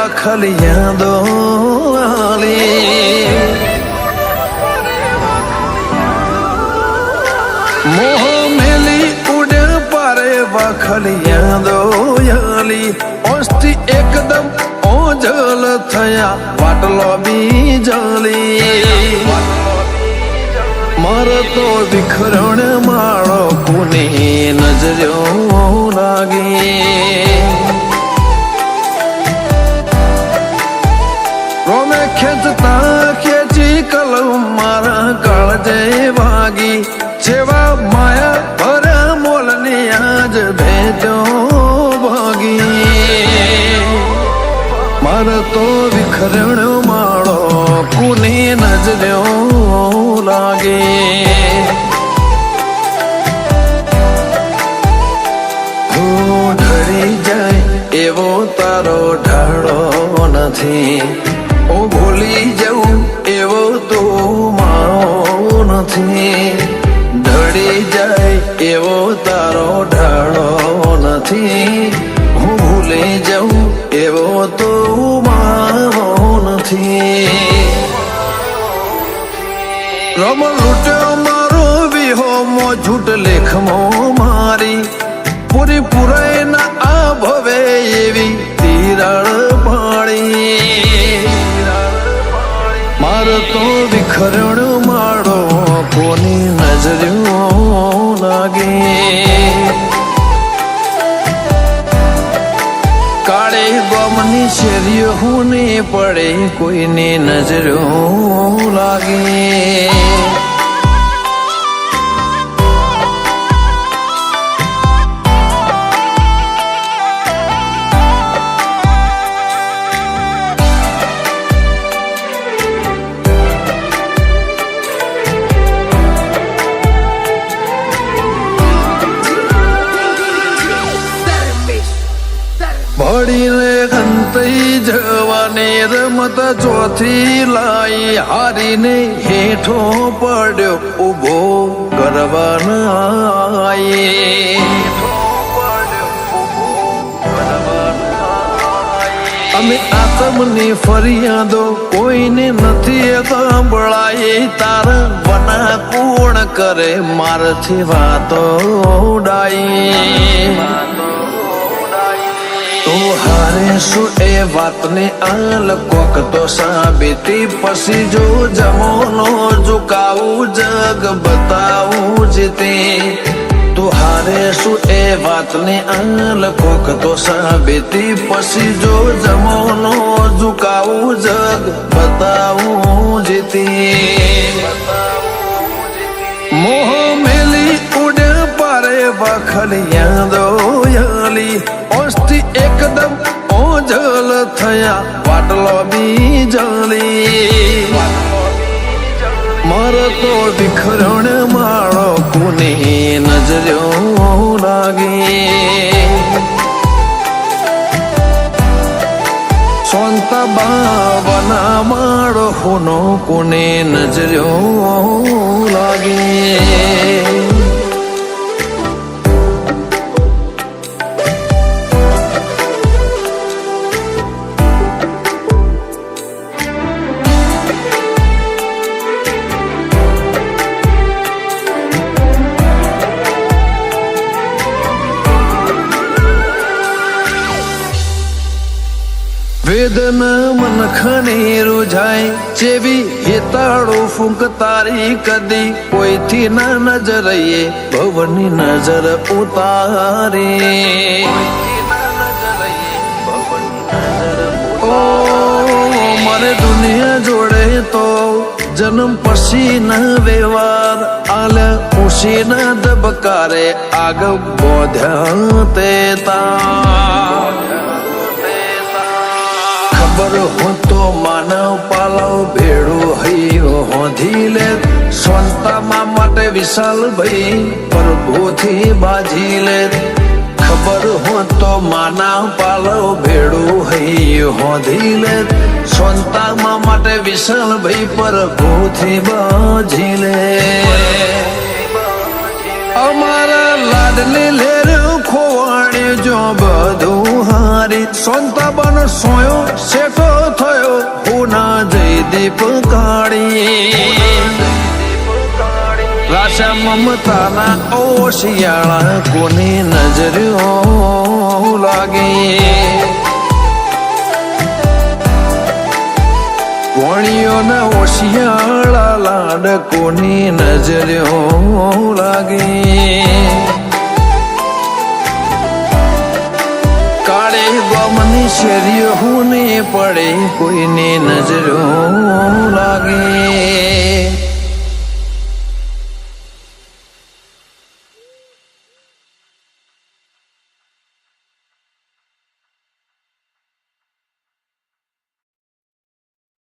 વાખલિયા દોલી મોહ મેલી ઉડે પારે વાખલિયા દોયાલી ઓસ્તી એકદમ ઓજલ થયા વાટલો બીજલી મારે તો વિખરણ માળો કોની નજરો લાગે રોમે ખેંચતા ખેંચી કલમ મારા કાળજે વાગી જેવા માયા ભરા મોલની આજ ભેજો ભાગી મારે તો વિખરણ માળો કોની નજરો લાગે ઢળી જાય એવો તારો ઢાળો નથી ઓ ભૂલી જવું એવો તો માવો નથી ઢળી જાય એવો તારો ઢાળો નથી હું ભૂલી જવું એવો તો માવો નથી રમ લૂટ્યો મારો વિહો મો ઝૂટ લેખમો મારી પૂરી પુરાય ના આ ભવે એવી તિરાડ પાડી મારો તો વિખરણ માળો કોની નજરો લાગે કાળે ગમની શેરીઓ હું ને પડે કોઈને નજરો લાગે ભળીને ગંતઈ જવાની રમત ચોથી લાઈ હારીને હેઠો પડ્યો ઉભો કરવાના અમે આતમની ફરિયાદો કોઈને નથી સાંભળાય તારા વના કોણ કરે મારથી વાતો ઉડાઈ તો હારે શું એ વાતને આલ કોક તો સાબિતી પછી જો જમોનો ઝુકાવું જગ બતાવું જીતે તો હારે શું એ વાતને આલ કોક તો સાબિતી પછી જો જમોનો ઝુકાવું જગ બતાવું જીતે મોહ મેલી ઉડે પારે વાખલિયા દોયાલી ઓસ્તી એકદમ ઓજલ થયા વાટલો બીજલી મારે તો વિખરણ માળો કોની નજરો લાગે સોંતા બાવના માળો હોનો કોને નજરો લાગે વેદના મન ખનેરું જાય જેવી હેતાળો ફૂંક તારી કદી કોઈથી ના નજરએ ભવની નજર ઉતારે ઓ મારે દુનિયા જોડે તો જન્મ પછી ના વ્યવહાર આલ ઉશી ના ધબકારે આગ બોધ્યા તે તા ખબર હું તો માનવ પાલવ ભેડું હૈયો હોધી લે સ્વંતામાં માટે વિશાલ ભાઈ પ્રભુથી બાજી લે ખબર હું તો માનવ પાલવ ભેડું હૈયો હોધી લે સ્વંતામાં માટે વિશાલ ભાઈ પ્રભુથી બાજી લે અમારા લાડ લાડલી લેર ખોવાડે જો બધું હારી સોનતા બન સોયો શેઠો થયો પૂના જયદીપ કાળી રાશા મમતાના ઓશિયાળા કોની નજરો લાગે કોણીઓના ઓશિયાળા લાડ કોની નજરો લાગે કાળે ગમની શેરીઓ ને પડે કોઈની નજરો લાગે